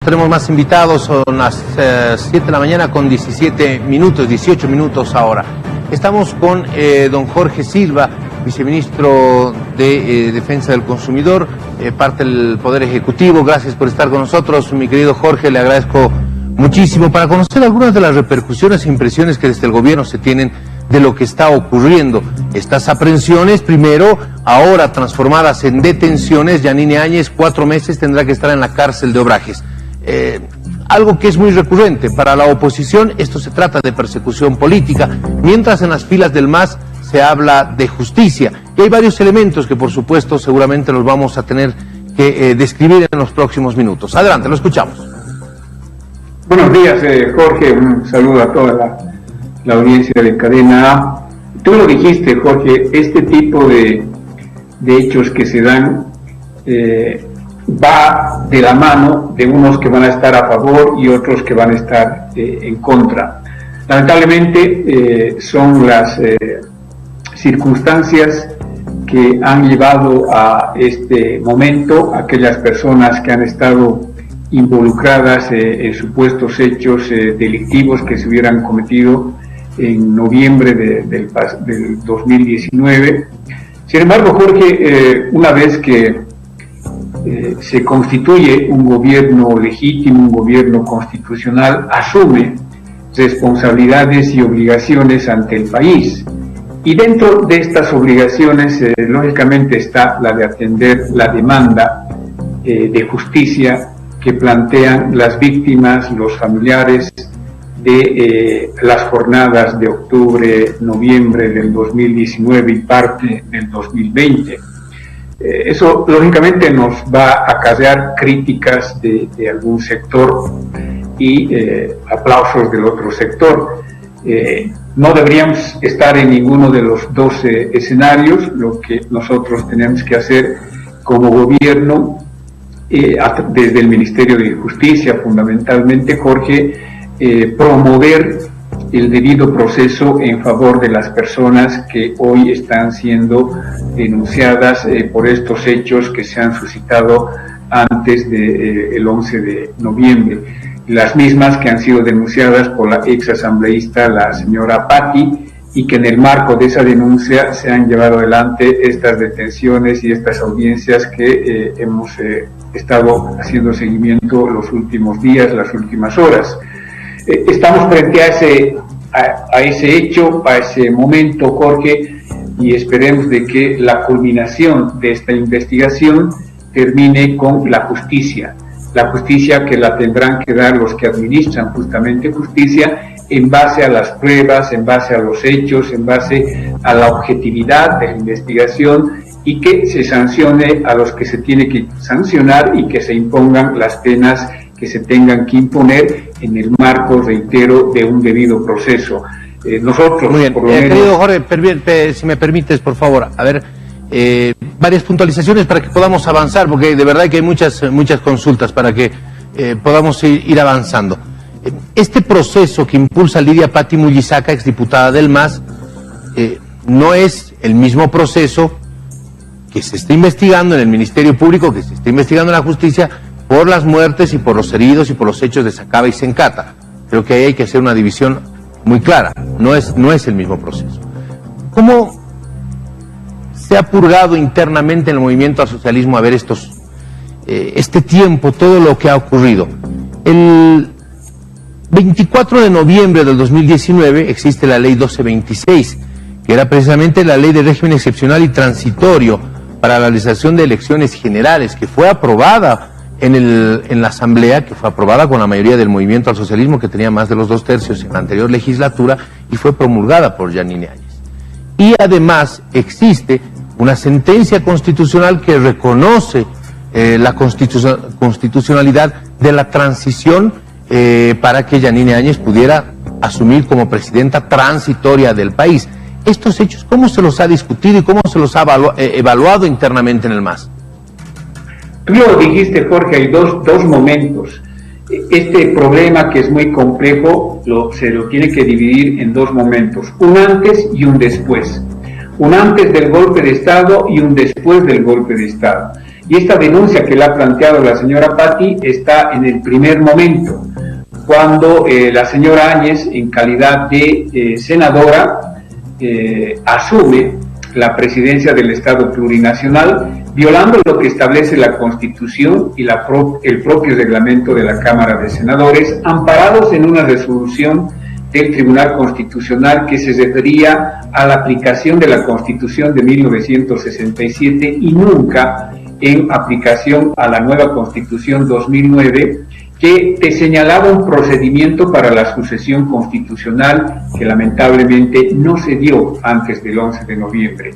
Tenemos más invitados, son las 7 de la mañana con 18 minutos ahora. Estamos con don Jorge Silva, viceministro de Defensa del Consumidor, parte del Poder Ejecutivo. Gracias por estar con nosotros, mi querido Jorge, le agradezco muchísimo para conocer algunas de las repercusiones e impresiones que desde el gobierno se tienen de lo que está ocurriendo. Estas aprehensiones, primero, ahora transformadas en detenciones. Yanine Áñez, 4 meses tendrá que estar en la cárcel de Obrajes. Algo que es muy recurrente para la oposición. Esto se trata de persecución política, mientras en las filas del MAS se habla de justicia. Y hay varios elementos que, por supuesto, seguramente los vamos a tener que describir en los próximos minutos. Adelante, lo escuchamos. Buenos días, Jorge. Un saludo a toda la audiencia de Cadena A. Tú lo dijiste, Jorge, este tipo de hechos que se dan va de la mano de unos que van a estar a favor y otros que van a estar en contra. Lamentablemente son las circunstancias que han llevado a este momento a aquellas personas que han estado involucradas en supuestos hechos delictivos que se hubieran cometido en noviembre del 2019. Sin embargo, Jorge, una vez que se constituye un gobierno legítimo, un gobierno constitucional, asume responsabilidades y obligaciones ante el país. Y dentro de estas obligaciones, lógicamente, está la de atender la demanda de justicia que plantean las víctimas, los familiares de las jornadas de octubre, noviembre del 2019 y parte del 2020. Eso lógicamente nos va a acarrear críticas de algún sector y aplausos del otro sector. No deberíamos estar en ninguno de los dos escenarios. Lo que nosotros tenemos que hacer como gobierno, desde el Ministerio de Justicia fundamentalmente, Jorge, promover el debido proceso en favor de las personas que hoy están siendo denunciadas por estos hechos que se han suscitado antes del 11 de noviembre. Las mismas que han sido denunciadas por la ex asambleísta, la señora Patti, y que en el marco de esa denuncia se han llevado adelante estas detenciones y estas audiencias que hemos estado haciendo seguimiento los últimos días, las últimas horas. Estamos frente a ese hecho, a ese momento, Jorge, y esperemos de que la culminación de esta investigación termine con la justicia que la tendrán que dar los que administran justamente justicia en base a las pruebas, en base a los hechos, en base a la objetividad de la investigación, y que se sancione a los que se tiene que sancionar y que se impongan las penas que se tengan que imponer en el marco, reitero, de un debido proceso. Nosotros, muy bien. Por lo menos... Querido Jorge, si me permites, por favor, a ver, varias puntualizaciones para que podamos avanzar, porque de verdad que hay muchas consultas para que podamos ir avanzando. Este proceso que impulsa Lidia Patti Mullizaca, exdiputada del MAS, no es el mismo proceso que se está investigando en el Ministerio Público, que se está investigando en la justicia, por las muertes y por los heridos y por los hechos de Sacaba y Sencata. Creo que ahí hay que hacer una división muy clara, no es el mismo proceso. ¿Cómo se ha purgado internamente en el movimiento al socialismo a ver este tiempo, todo lo que ha ocurrido? El 24 de noviembre del 2019 existe la ley 1226, que era precisamente la ley de régimen excepcional y transitorio para la realización de elecciones generales, que fue aprobada en la Asamblea, que fue aprobada con la mayoría del movimiento al socialismo, que tenía más de los 2/3 en la anterior legislatura, y fue promulgada por Yanine Áñez. Y además existe una sentencia constitucional que reconoce la constitucionalidad de la transición para que Yanine Áñez pudiera asumir como presidenta transitoria del país. Estos hechos, ¿cómo se los ha discutido y cómo se los ha evaluado internamente en el MAS? Tú lo dijiste, Jorge, hay dos momentos. Este problema, que es muy complejo, se lo tiene que dividir en dos momentos, un antes y un después. Un antes del golpe de Estado y un después del golpe de Estado. Y esta denuncia que le ha planteado la señora Patti está en el primer momento, cuando la señora Áñez, en calidad de senadora, asume la presidencia del Estado plurinacional, violando lo que establece la Constitución y el propio reglamento de la Cámara de Senadores, amparados en una resolución del Tribunal Constitucional que se refería a la aplicación de la Constitución de 1967 y nunca en aplicación a la nueva Constitución 2009, que te señalaba un procedimiento para la sucesión constitucional que lamentablemente no se dio antes del 11 de noviembre.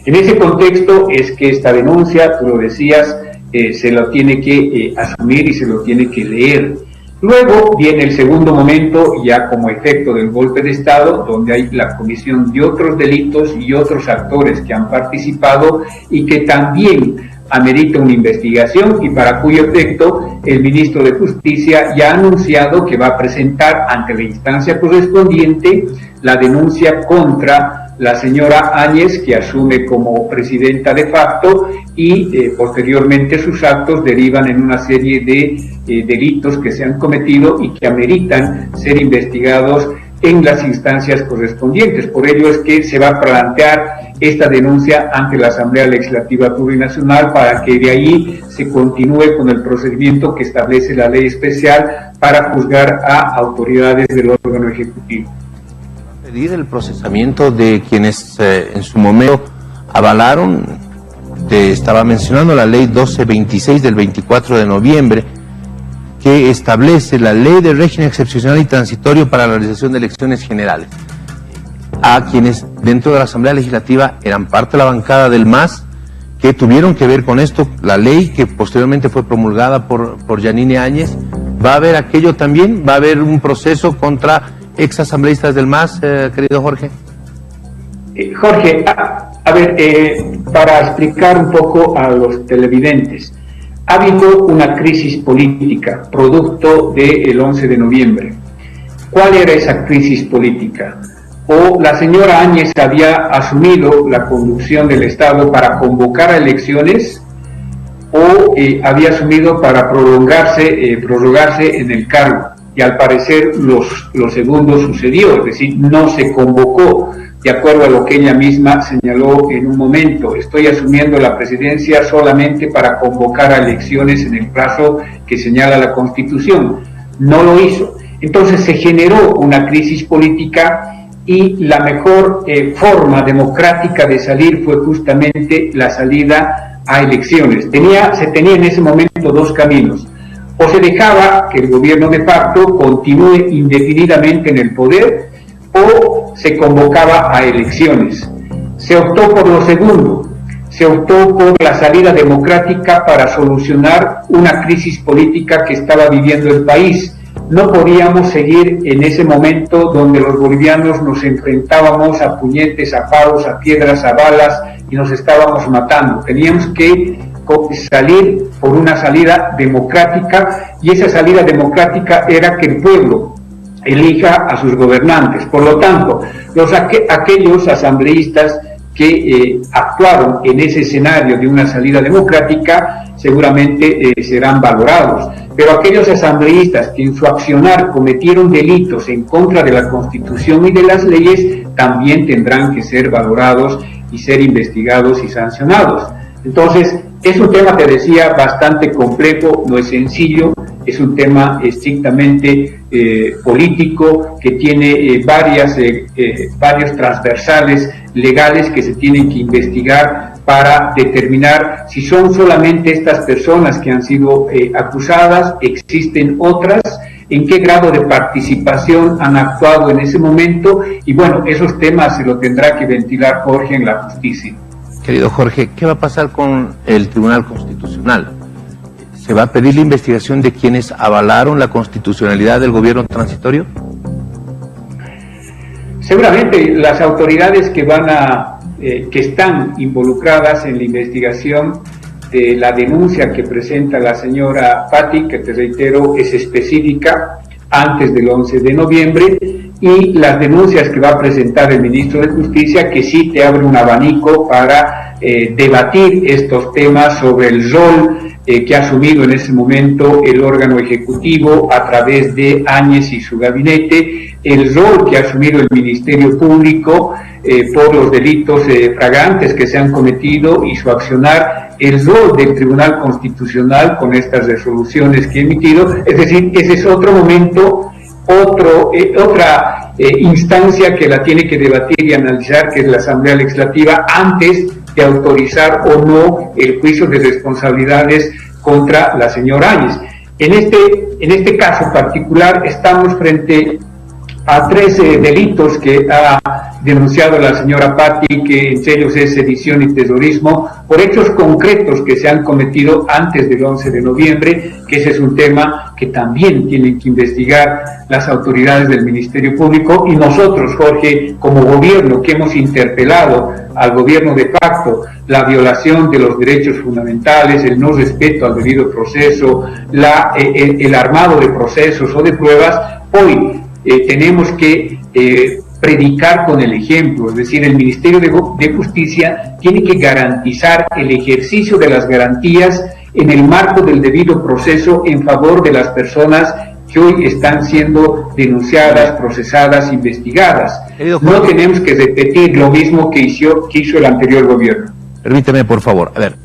En ese contexto es que esta denuncia, tú lo decías, se lo tiene que asumir y se lo tiene que leer. Luego viene el segundo momento, ya como efecto del golpe de Estado, donde hay la comisión de otros delitos y otros actores que han participado y que también amerita una investigación, y para cuyo efecto el ministro de Justicia ya ha anunciado que va a presentar ante la instancia correspondiente la denuncia contra la señora Áñez, que asume como presidenta de facto, y posteriormente sus actos derivan en una serie de delitos que se han cometido y que ameritan ser investigados en las instancias correspondientes. Por ello es que se va a plantear esta denuncia ante la Asamblea Legislativa Plurinacional para que de ahí se continúe con el procedimiento que establece la ley especial para juzgar a autoridades del órgano ejecutivo. Pedir el procesamiento de quienes en su momento avalaron, estaba mencionando la ley 1226 del 24 de noviembre, que establece la ley de régimen excepcional y transitorio para la realización de elecciones generales, a quienes dentro de la Asamblea Legislativa eran parte de la bancada del MAS, que tuvieron que ver con esto. La ley que posteriormente fue promulgada por Yanine Áñez, ¿va a haber aquello también? ¿Va a haber un proceso contra exasambleístas del MAS, querido Jorge? Jorge, a ver, para explicar un poco a los televidentes, ha habido una crisis política producto del 11 de noviembre. ¿Cuál era esa crisis política? O la señora Áñez había asumido la conducción del Estado para convocar a elecciones, o había asumido para prorrogarse en el cargo. Y al parecer lo segundo sucedió, es decir, no se convocó, de acuerdo a lo que ella misma señaló en un momento. Estoy asumiendo la presidencia solamente para convocar a elecciones en el plazo que señala la Constitución. No lo hizo. Entonces se generó una crisis política y la mejor forma democrática de salir fue justamente la salida a elecciones. Se tenía en ese momento dos caminos. O se dejaba que el gobierno de facto continúe indefinidamente en el poder, o se convocaba a elecciones. Se optó por lo segundo, se optó por la salida democrática para solucionar una crisis política que estaba viviendo el país. No podíamos seguir en ese momento donde los bolivianos nos enfrentábamos a puñetes, a palos, a piedras, a balas y nos estábamos matando. Teníamos que salir por una salida democrática, y esa salida democrática era que el pueblo elija a sus gobernantes. Por lo tanto, aquellos asambleístas que actuaron en ese escenario de una salida democrática seguramente serán valorados, pero aquellos asambleístas que en su accionar cometieron delitos en contra de la Constitución y de las leyes también tendrán que ser valorados y ser investigados y sancionados. Entonces, es un tema, te decía, bastante complejo, no es sencillo, es un tema estrictamente político que tiene varios transversales legales que se tienen que investigar para determinar si son solamente estas personas que han sido acusadas, existen otras, en qué grado de participación han actuado en ese momento, y bueno, esos temas se lo tendrá que ventilar Jorge en la justicia. Querido Jorge, ¿qué va a pasar con el Tribunal Constitucional? ¿Se va a pedir la investigación de quienes avalaron la constitucionalidad del gobierno transitorio? Seguramente las autoridades que están involucradas en la investigación de la denuncia que presenta la señora Patti, que te reitero es específica, antes del 11 de noviembre, y las denuncias que va a presentar el ministro de Justicia, que sí te abre un abanico para debatir estos temas sobre el rol que ha asumido en ese momento el órgano ejecutivo a través de Áñez y su gabinete, el rol que ha asumido el Ministerio Público por los delitos flagrantes que se han cometido y su accionar, el rol del Tribunal Constitucional con estas resoluciones que ha emitido. Es decir, ese es otro momento, otra instancia que la tiene que debatir y analizar, que es la Asamblea Legislativa, antes de autorizar o no el juicio de responsabilidades contra la señora Áñez. En este caso particular estamos frente a 13 delitos que ha denunciado la señora Patti, que entre ellos es sedición y terrorismo, por hechos concretos que se han cometido antes del 11 de noviembre, que ese es un tema que también tienen que investigar las autoridades del Ministerio Público, y nosotros, Jorge, como gobierno que hemos interpelado al gobierno de facto la violación de los derechos fundamentales, el no respeto al debido proceso, el armado de procesos o de pruebas, hoy tenemos que predicar con el ejemplo. Es decir, el Ministerio de Justicia tiene que garantizar el ejercicio de las garantías en el marco del debido proceso en favor de las personas que hoy están siendo denunciadas, procesadas, investigadas. No tenemos que repetir lo mismo que hizo el anterior gobierno. Permíteme, por favor. A ver,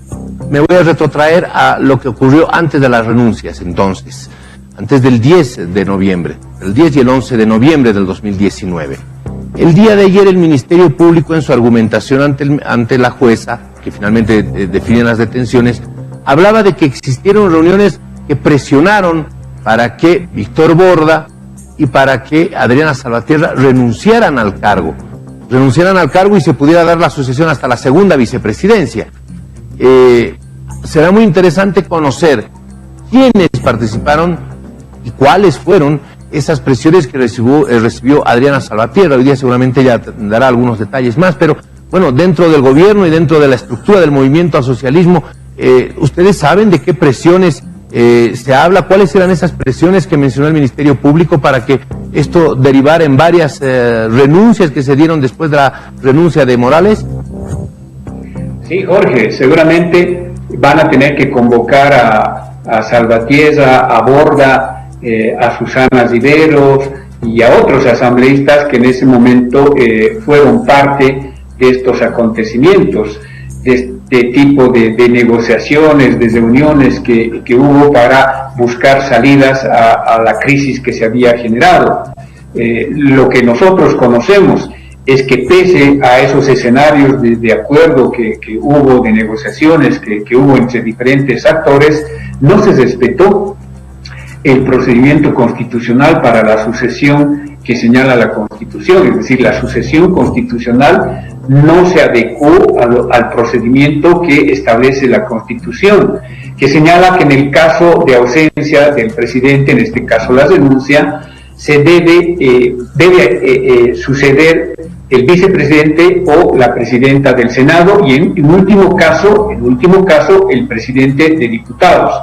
me voy a retrotraer a lo que ocurrió antes de las renuncias, entonces. Antes del 10 de noviembre, el 10 y el 11 de noviembre del 2019. El día de ayer el Ministerio Público, en su argumentación ante la jueza, que finalmente define las detenciones, hablaba de que existieron reuniones que presionaron para que Víctor Borda y para que Adriana Salvatierra renunciaran al cargo y se pudiera dar la sucesión hasta la segunda vicepresidencia. Será muy interesante conocer quiénes participaron y cuáles fueron esas presiones que recibió Adriana Salvatierra. Hoy día seguramente ella dará algunos detalles más, pero bueno, dentro del gobierno y dentro de la estructura del movimiento al socialismo, ¿ustedes saben de qué presiones se habla? ¿Cuáles eran esas presiones que mencionó el Ministerio Público para que esto derivara en varias renuncias que se dieron después de la renuncia de Morales? Sí, Jorge, seguramente van a tener que convocar a Salvatierra, a Borda, a Susana Riveros y a otros asambleístas que en ese momento fueron parte de estos acontecimientos, de este tipo de negociaciones, de reuniones que hubo para buscar salidas a la crisis que se había generado. Lo que nosotros conocemos es que pese a esos escenarios de acuerdo que hubo, de negociaciones que hubo entre diferentes actores, no se respetó el procedimiento constitucional para la sucesión que señala la Constitución. Es decir, la sucesión constitucional no se adecuó al procedimiento que establece la Constitución, que señala que en el caso de ausencia del presidente, en este caso la renuncia, se debe suceder el vicepresidente o la presidenta del Senado y en último caso el presidente de diputados.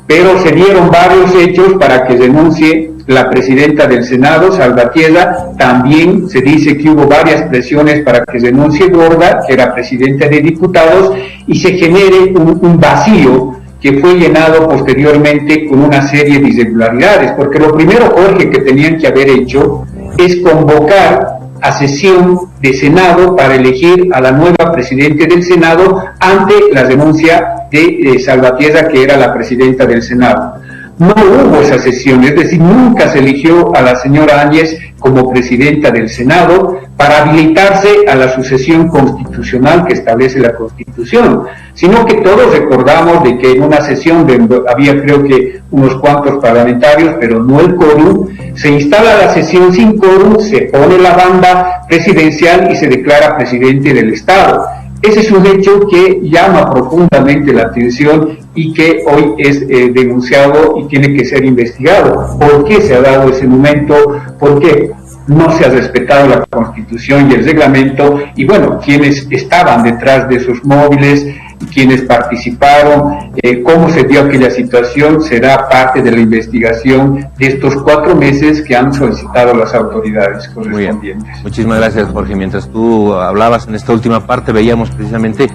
Pero se dieron varios hechos para que renuncie la presidenta del Senado, Salvatierra. También se dice que hubo varias presiones para que renuncie Borda, que era presidenta de diputados, y se genere un vacío que fue llenado posteriormente con una serie de irregularidades. Porque lo primero, Jorge, que tenían que haber hecho es convocar a sesión de Senado para elegir a la nueva presidenta del Senado ante la renuncia de Salvatierra, que era la presidenta del Senado. No hubo esa sesión, es decir, nunca se eligió a la señora Áñez como presidenta del Senado para habilitarse a la sucesión constitucional que establece la Constitución, sino que todos recordamos de que en una sesión había creo que unos cuantos parlamentarios, pero no el quórum, se instala la sesión sin quórum, se pone la banda presidencial y se declara presidente del Estado. Ese es un hecho que llama profundamente la atención y que hoy es denunciado y tiene que ser investigado. ¿Por qué se ha dado ese momento? ¿Por qué no se ha respetado la Constitución y el reglamento? Y bueno, quienes estaban detrás de esos móviles, quienes participaron, cómo se dio aquella situación, será parte de la investigación de estos 4 meses que han solicitado las autoridades correspondientes. Muy bien. Muchísimas gracias, Jorge. Mientras tú hablabas en esta última parte, veíamos precisamente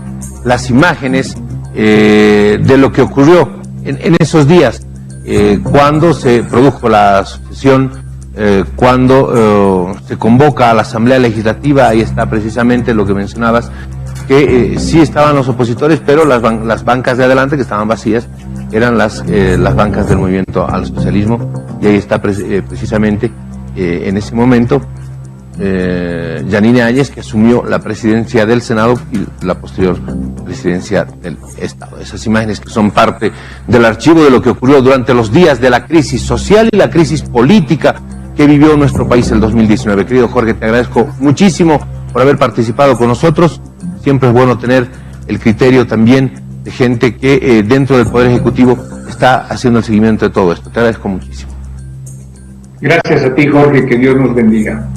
las imágenes de lo que ocurrió en esos días, cuando se produjo la sucesión, cuando se convoca a la Asamblea Legislativa. Ahí está precisamente lo que mencionabas, que sí estaban los opositores, pero las bancas de adelante, que estaban vacías, eran las bancas del movimiento al socialismo, y ahí está precisamente en ese momento Yanine Áñez, que asumió la presidencia del Senado y la posterior presidencia del Estado. Esas imágenes que son parte del archivo de lo que ocurrió durante los días de la crisis social y la crisis política que vivió nuestro país el 2019. Querido Jorge, te agradezco muchísimo por haber participado con nosotros. Siempre es bueno tener el criterio también de gente que dentro del Poder Ejecutivo está haciendo el seguimiento de todo esto. Te agradezco muchísimo. Gracias a ti, Jorge, que Dios nos bendiga.